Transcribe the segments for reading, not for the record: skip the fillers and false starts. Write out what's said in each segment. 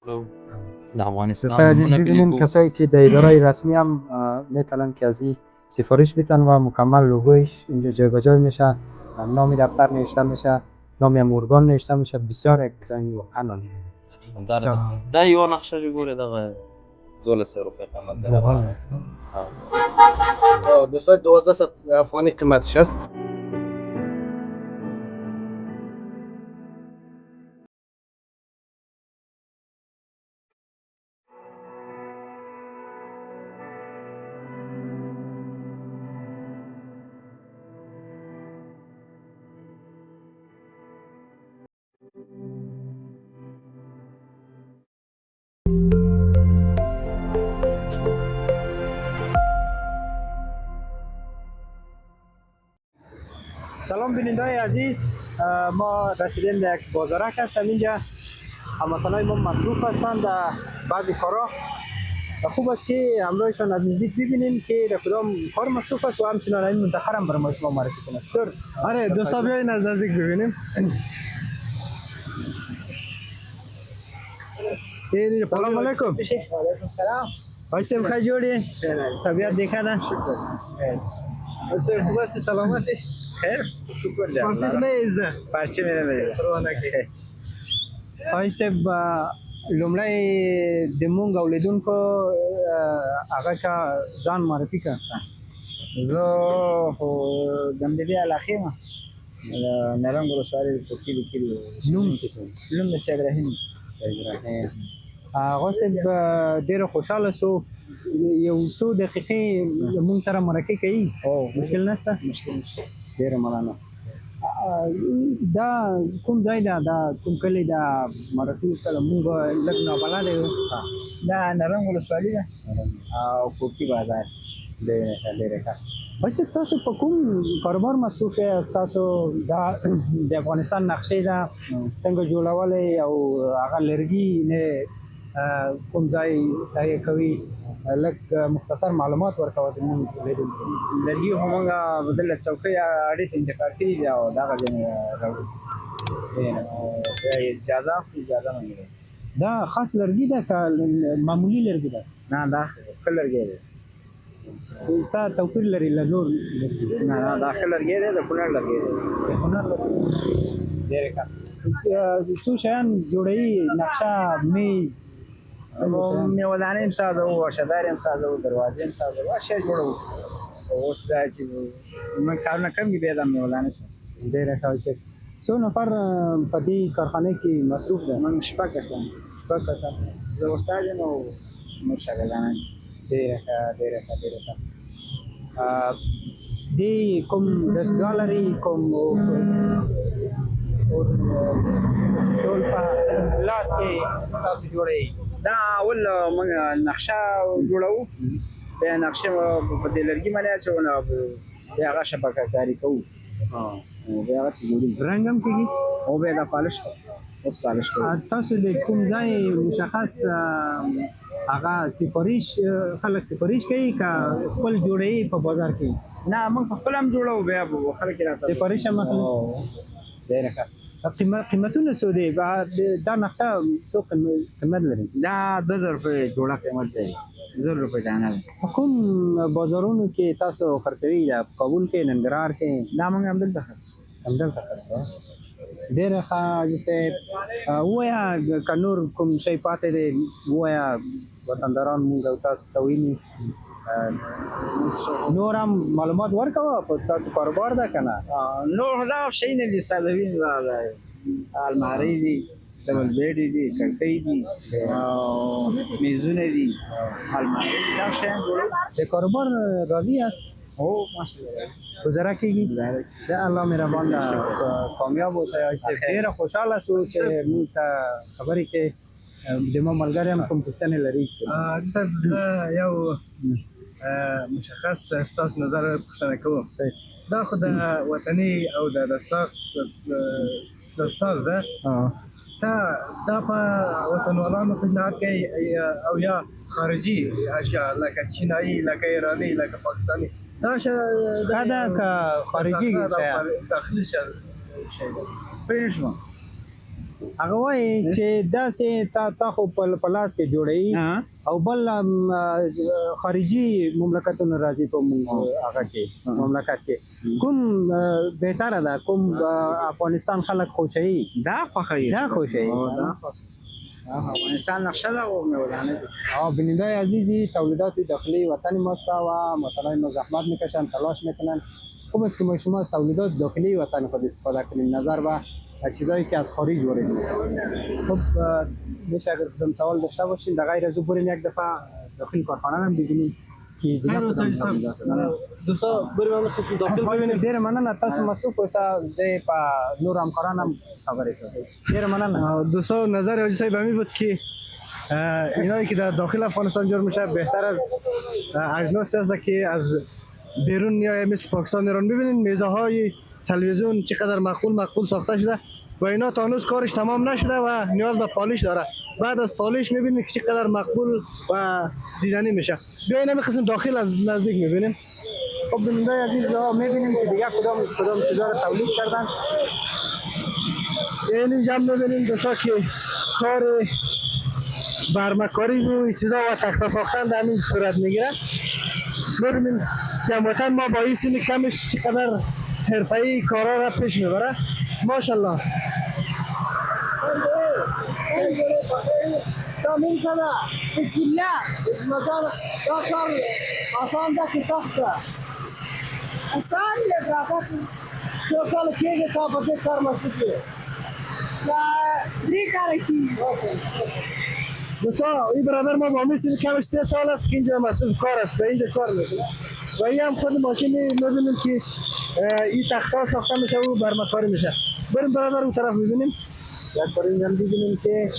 در افغانستان دوستان عزیز نمونه ببینیم کلیکو. کسایی که در اداره رسمی هم میتونن که از این سفارش بدن و مکمل لوگویش اینجا جایگذار میشه، نام دفتر نوشته میشه، نام ارگان نوشته میشه، بسیار یک زنگ واقعا عالی. در یو نقشه جو گوره دقیقه 1200 روپیه قیمت داره. واقعا است. دوستان 1200 افغانی قیمتش است. سلام بیننده‌های عزیز، ما رسیدیم در یک بازارک هستم اینجا. هموطنای ما مصروف هستند در بعضی کارا. خوب است که همراهشان از نزدیک ببینیم که در کدام کار مصروف است و همچنان این منتخب هم برای ما شما معرفی کنه. چطور؟ آره دوستا بیاین از نزدیک ببینیم. سلام علیکم. وعلیکم سلام. آیسته بخیر جوری؟ طبیعت دیگه نه؟ دوستا خوب است، سلامتی؟ خیر شکر لله. فارسی نیست. فارسی می‌نویسم. آیسته لومړی د مونږ اولیدونکو هغه کا ځان معرفي کړه. زه خو د همدې علاقې یم، نرنګ ولسوالۍ په کلي کې نوم نوم مې سید رحیم. هغه صاحب ډېر خوشاله سو، یو څو دقیقې مونږ سره مرکه کوي. مشکل نشته؟ مشکل نشته. ډېره مننه. دا کوم ځای ده؟ دا کوم کلی ده؟ مرکه کله مونږ لږ نابلده یو. دا نرنګ ولسوالۍ ده او کوکي بازار. ډېره ښه. وایسه تاسو په کوم کاروبار مصروف یاست؟ تاسو د افغانستان نقشې ده څنګه جوړولې او هغه لرګي نه کوم ځای تهیه کوي؟ لږ مختصر معلومات ورکوه د مونږ لیدونکو. لرګي خو موږ بدله څوکۍ اړې ته انتقال کړي دي او دغه ځای نه راوړو. اجازه منګوي. دا خاص لرګي ده که معمولي لرګي ده؟ نه دا ښه لرګی دی. څه توپیر لري له نور لرګي؟ نه دا ښه لرګی دی، د کونړ لرګی دی. د کونړ لرګي. ډېرې ښه. څو شیان جوړوي؟ نقشه، میز، میوه‌دانۍ هم سازوو، واښه‌داري هم سازوو، دروازې هم سازوو، هر شی جوړوو. اوس دا چې موږ کارونه کوم دي بیا دا میوه‌دانۍ شو. ډېره ښه. څو نفر په دې کارخانه کې مصروف ده؟ موږ شپږ کسان. زه استاد یم او نور شاګردان. ډېره ښه. دې کوم دستګاه لري؟ کوم ټول په لاس کې تاسو جوړوئ؟ دا اول موږ نقشه جوړوو، بیا نقشه په دې لرګي باندې اچوو، نو بیا هغه شبکه کاري کوو، بیا هغه څه جوړېږي. رنګ هم کېږي؟ او بیا دا پالش کوو. اوس پالش کوو. تاسو د کوم ځای مشخص هغه خلک سفارش کوي که خپل جوړوي په بازار کې؟ نه موږ په خپل هم جوړوو، بیا خلک راته سفارش هم اخلي. ډېره ښه. قیمتونه څو دي؟ دا نقشه څو قیمت لري؟ دا 2000 روپۍ جوړه قیمت دی، 1000 روپۍ دانه ده. په کوم بازارونو کې تاسو خرڅوي؟ په کابل کې، ننګرهار کې؟ دا موږ همدلته خرڅوو. همدلته خرڅوو. ډېره ښه. حاجي صاحب ووایه که نور کوم شی پاتې دی ووایه، وطنداران مونږ او تاسو ته ویني. نور هم معلومات ورکوه په تاسو کاروبار ده که نه؟ نور دا شی نه دي، سادهوي المارۍ دي، ډبل بیډې دي، کړکۍ دي او میزونه دي، المارۍ دي، دا شیان جوړوو. د کاروبار راضي یاست؟ هو ماشاءالله گذره کېږي. د الله مهربان ده، کامیاب اوسئ. ډېره خوشحاله شو چې موږ ته خبرې کې د ما ملګری هم کوم پوښتنې لري. صاحب زه یو مشخص ستاسو نظر پوښتنه کوم. دا خو د وطني او د ساز ده. دا په وطنوالانو پیژنهاد کوي او یا خارجي اشیاء لکه چینایي، لکه ایراني، لکه پاکستاني؟ دا ده که خارجي داخلي شی ده. پوه شوم. هغه وایي چې داسې تا خو په لاس کې جوړوي او بل خارجي مملکتونه راځي په هغه کې مملکت کې کوم بهتره ده کوم افغانستان خلک خوښوي دا خوښوي دا خوښوي افغانستان نقشه ده و می‌ودانه بیننده عزیزی تولیدات داخلی وطن ماست و مطالعه ما زحمت میکشن تلاش میکنن خوب است که ما شما از تولیدات داخلی وطن خود استفاده کنیم نظر به چیزایی که از خارج وارد میشه خب میشه اگر کدام سوال داشته باشین در غیر از او بریم یک دفعه داخل کارخانه هم ببینیم که دوستا بریم هم قسم داخل ببینیم. ډیر مننه تاسو مصروف اوسه زه په نور همکاران هم خبرې کوم. ډیر مننه دوستا نظر حاجی صاحب همین بود که اینایی که در داخل افغانستان جور میشه بهتر از اجناسی هست که از بیرون یا مثل پاکستان ایران. ببینید میزه های تلویزیون چقدر معقول ساخته شده و اینا تا هنوز کارش تمام نشده و نیاز به پالیش داره. بعد از پالیش میبینید که چقدر مقبول و دیدنی میشه. بیاین همین قسم داخل از نزدیک میبینیم. خب بیننده عزیز میبینیم که دیگه کدام چیزا رو تولید کردن. یعنی جمع میبینیم دوستا که کار برمکاری و چیزا و تخته ساختن در همین صورت میگیره. ببینیم جمعیتاً ما با این سن کمش چقدر حرفه‌ای کارا را پیش میبره. ماشاءالله. تامین شده بسم الله مثلا دکتر آسان ده که سخته آسان یک رافت دو سال کیه تا بده کار مسئولی دری کارکی دوستا این برادر ما با همین سن کمش 3 سال است که اینجا مسئول کار است و اینجا کار میکنه و این هم خود ماشین میبینیم که این تخته ساخته میشه و برمکاری میشه. بریم برادر اون طرف میبینیم یک بار اینجا میبینیم که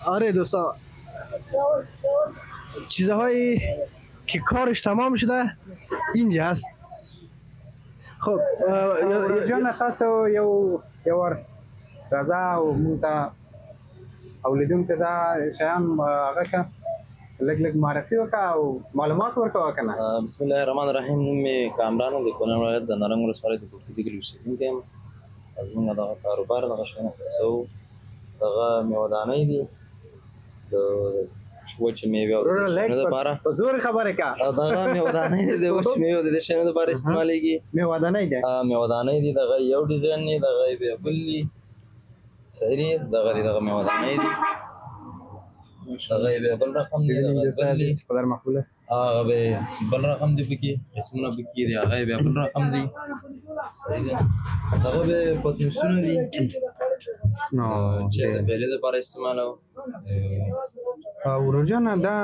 آره دوستا چیزهایی که کارش تمام شده اینجا هست. خب جان تاسو یو ور رضا او مونږ اولیدونکو ته دا شیان هغه که لږ معرفي وکړه او معلومات ورکړه کنه. بسم الله الرحمن الرحیم. نوم مې کامران د کونړ ولایت د نارنج ولسوالۍ د کوټې کلي اوسېدونکی یم. زموږ دغه کاروبار دغه شیان خرڅوو. دغه میوه‌دانۍ دي د وچې میوې او د شیانو دپاره. په زور خبرې که دغه میوه‌دانۍ دي د وچې میوې او د دې شیانو دپاره استعمالېږي. میوه‌دانۍ دی میوه‌دانۍ دي دغه یو ډیزاین دی دغه یې بیا بل دي صحیح دغه دي دغه میوه‌دانۍ دي دغه یې بیا بل رقم دی دغه بل دي قدر مقبول است هغه به بل رقم دی پکې قسمونه پکې دي هغه یې بیا بل رقم دی صحیح دی دغه به پتنوسونه دي چې د پیلې دپاره استعمالوو. ورور جانه دا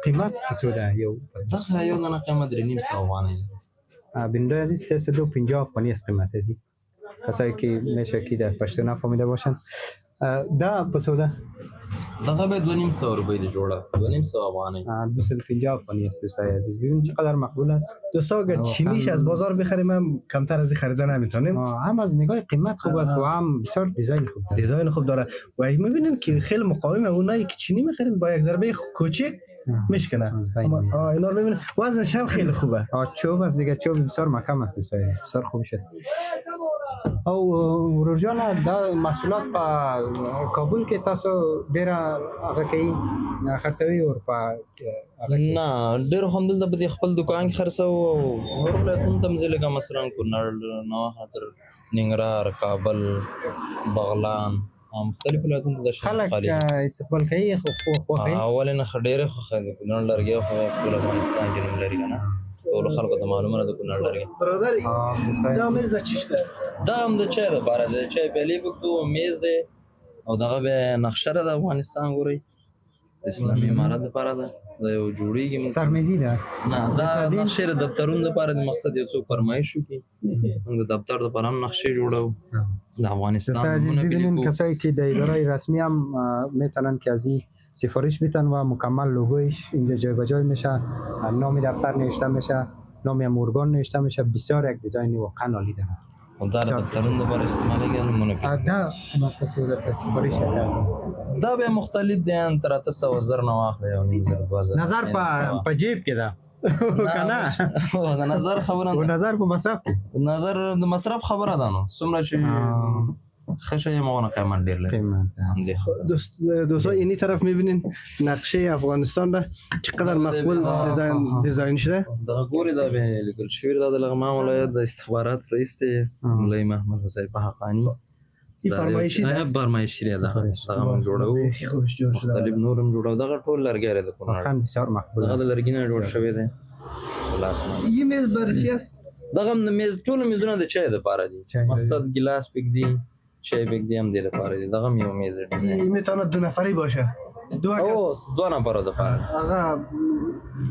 قیمت څه ده یو دغه یو دانه قیمت 3.5 افغانۍ ده. بیننده عزیز 350 افغانی است قیمت ازی کسایی که میشه که در پشتو نفهمیده باشن دا پسو ده دغه به 2.5 روپۍ دی جوړه 2.5 افغانۍ 250 افغانی است دوستای عزیز. ببین چقدر مقبول است دوستا اگر چینیش از بازار بخریم هم کمتر از این خریدن نمیتونیم. هم از نگاه قیمت خوب است و هم بسیار دیزاین خوب داره. دیزاین خوب داره و میبینین که خیلی مقاومه. اونایی که چینی میخریم با یک ضربه کوچک میشکنه. اینا رو میبینید وزنش هم خیلی خوبه. چوب است دیگه چوب بسیار محکم است دوستای بسیار خوبش است. او ورور جان دا محصولات په کابل کې تاسو ډیر هغه کوي خرڅوي او په نه ډېر همدلته په دې خپل دکان کې خرڅوو او نور ولایتونو ته هم ځې لکه مثلا کونړ نوحه تر ننګرهار کابل بغلان مختلف ولایتونو ته د خلک استقبال کوي خو اول نه ډېرې خوښه دي کونړ لرګی خو ټول افغانستان کې نوم لري که نه ټولو خلکو ته معلومه ده د کونړ لرګی. برادر دا میز د چیش ده؟ دا هم د چای دپاره دی د چای پیالې پکې میز دی او دغه بیا نقشه ده د افغانستان ګورئ د اسلامي امارت دپاره ده دا یو جوړېږي سرمیزي ده نه دا نقشې د دفترونو دپاره د مقصد یو څوک فرمایش وکړي موږ د دفتر دپاره هم نقشې جوړوو د افغانستان نمونه ببینین کسایی که در اداره رسمی هم میتونن که از این سفارش بیتن و مکمل لوگویش اینجا جای به جای میشه نام دفتر نوشته میشه نام ارگان نوشته میشه بسیار یک دیزاین واقعا عالی داره او دا د دفترونو دپاره استعمالېږي نمونه دا په سفارش دا بیا مختلف دي تر 800 زر نه واخلئ 9,000 2000 نظر په جیب کې ده کنه د نظر خبره و نه نظر په مصرف کې نظر د مصرف خبره ده نو څومره چې ښه شی مغونه قیمت ډېر لري قیمت همدې خبره. دوستان اینی طرف میبینین نقشه افغانستان را چقدر مقبول دیزاین شده. دغه ګورې دا به لیکل شوي دا د لغمان ولایت د استخبارات رئیس دی مولوي محمد حسین حقانی. این فرمایشی ده. فرمایشي دی دغه موږ جوړوو خوبش جوړ شده. مختلف نور هم جوړوو دغه ټول لرګی دی د کونړ هم بسیار مقبول دغه د است. لرګي نه جوړ شوی دی خلاص این میز برای چی است؟ دغه هم د میز ټول میزونه د چای دپاره دي مقصد ګیلاس پکدي چای پکدي هم دې لپاره دي دغه هم یو میز ډیزاین این میتواند 2 نفری باشه. دو کس. او 2 نفرو دپاره آقا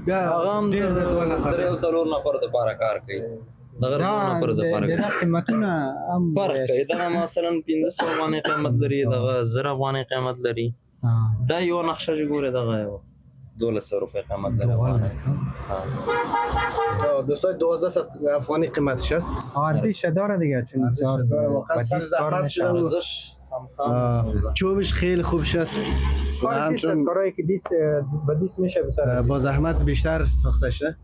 بیا هغه هم ډېر د 2 نفر. 3-4 نفرو دپاره کار کوي دغه 2 نفرو دپاره دا قیمتونه هم فرق کوي دغه مثلا 1500 افغانۍ قیمت لري دغه 1000 افغانۍ قیمت لري دا یو نقشه چې ګوره دغه 1200 روپۍ قیمت لري دوستان 1200 افغانی قیمتش است. ارزش داره دیگه چون بسیار واقعا سر زحمت شده. ارزش چوبش خیلی خوبش است. کار دیست از کارهایی که دیست به دیست میشه بسیار با زحمت بیشتر ساخته شده.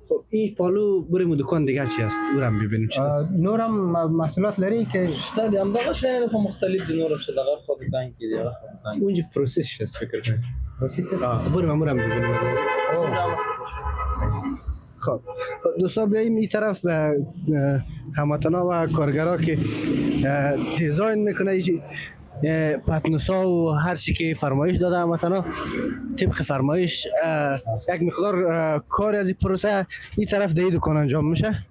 خب این پالو بریم دکان دیگر چی است؟ او هم ببینیم چطور. نورم محصولات لري که شته دي همدغه شیان خو مختلف دي نور چې دغه خو دکان کې دي هغه دکان کې اونجا پروسسش است فکر کنم. پروسس است. بریم هم ببینیم. خب دوستان بیاییم این طرف هموطنا و کارگرها که دیزاین میکنه پتنوسا و هر چی که فرمایش داده هموطنا طبق فرمایش یک مقدار کار از این پروسه این طرف در این دکان انجام میشه.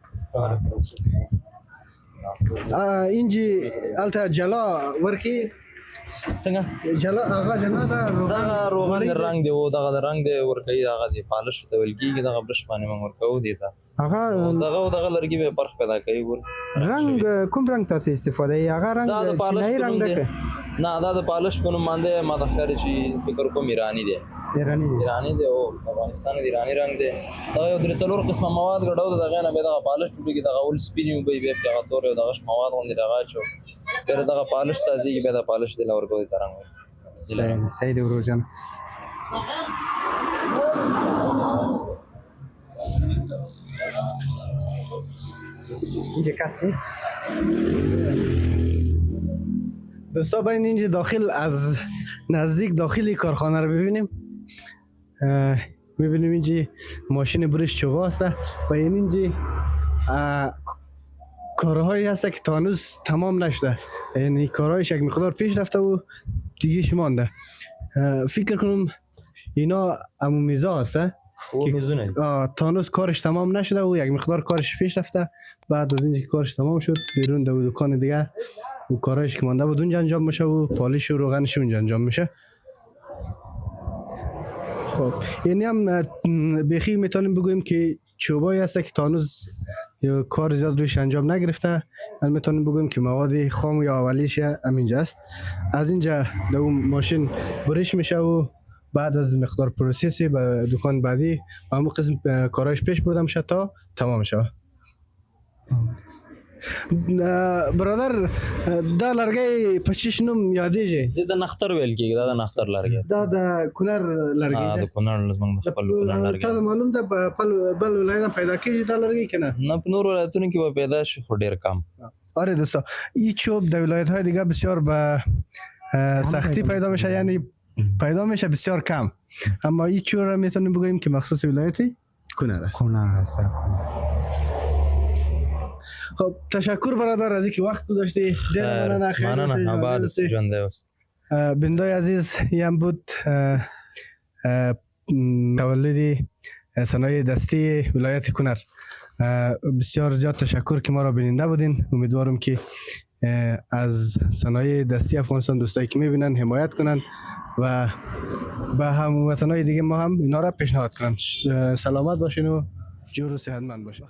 اینجی البته جلا ورکی څنګه جلا هغه جلا دا دغه روغن رنگ دی او دغه رنگ دی ورکوي دغه دی پالش ته ویل کېږي دغه برش باندې موږ ورکوو دی ته هغه دغه او دغه لرګي به فرق پیدا کوي ګور رنگ کوم رنگ تاسو استفاده ای هغه رنگ دا د پالش چینایي رنگ ده نه دا د پالش په نوم باندې ما د ښکاري چې فکر کوم ایرانی دی ایرانی دی ایرانی دی او افغانستان دی ایرانی رنگ دی دا یو درې څلور قسمه مواد ګډو دغه نه به دغه پالش جوړیږي دغه ول سپینی به به دغه تور یو دغه مواد غونډه دغه چو پر دغه پالش سازي به د پالش دی لور کوي ترنګ سعید وروجان اینجا کس نیست دوستا باید اینجا داخل از نزدیک داخلی کارخانه رو ببینیم. میبینیم اینجا ماشین برش چوبا هست و اینجا کارهایی هست که تا هنوز تمام نشده یعنی کارهایش یک مقدار پیش رفته و دیگه مانده. فکر کنم اینا عمومیزا هست تا هنوز کارش تمام نشده و یک مقدار کارش پیش رفته. بعد از اینکه کارش تمام شد بیرون دو دکان دیگه و کارهایش که مانده بود اونجا انجام میشه و پالیش و روغنش اونجا انجام میشه. خب یعنی هم بخی میتونیم بگوییم که چوبایی هست که تا هنوز کار زیاد روش انجام نگرفته. میتونیم بگوییم که مواد خام یا اولیش همینجا است. از اینجا دو ماشین برش میشه و بعد از مقدار پروسسی به دکان بعدی همون قسم کارایش پیش بردم شد تا تمام شد. برادر دا لرګي 25 نوم یادېږي د نختر ویل کېږي دا د نختر لرګي دا د کونړ لرګي د کونړ زمونږ خپل کونړ لرګي ته معلوم ده په بل ولایت پیدا کېږي دا لرګي کنه نه په نور ولایتونو کې به پیدا شي خو ډیر کم. آره دوستا این چوب در ولایت های دیگه بسیار به سختی پیدا میشه یعنی پیدا میشه بسیار کم اما این چوب را میتونیم بگوییم که مخصوص ولایت کونړ هست. خب تشکر برادر از اینکه وقت گذاشتی. مننه آباد است ژوندی اوس. بندای عزیز این بود تولد صنایع دستی ولایت کونړ. بسیار زیاد تشکر که ما را بیننده بودین. امیدوارم که از صنایع دستی افغانستان دوستایی که میبینن حمایت کنن و به هموطنای دیگه ما هم اینا را پیشنهاد کنن. سلامت باشین و جور و صحتمند باشین.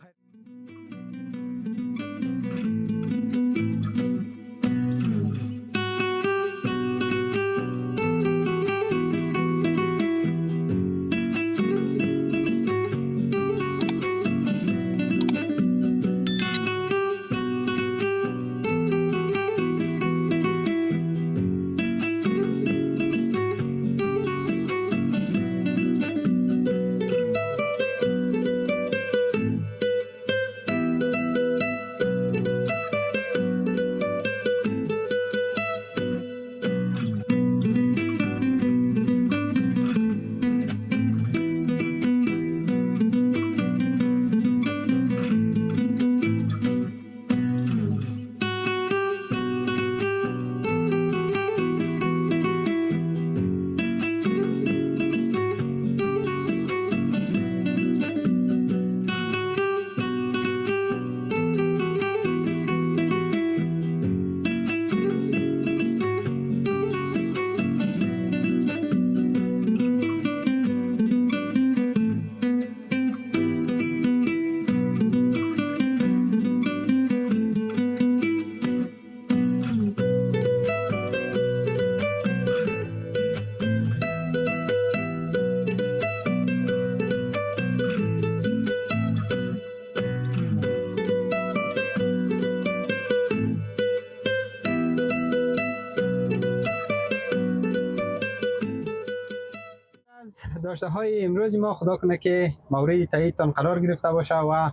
داشته های امروز ما خدا کنه که مورد تاییدتان قرار گرفته باشه و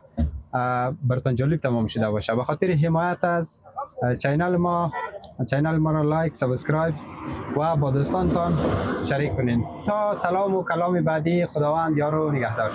برتان جالب تمام شده باشه. به خاطر حمایت از چینل ما را لایک، سابسکرایب و با دوستانتان شریک کنین. تا سلام و کلام بعدی، خداوند یار و نگهدار.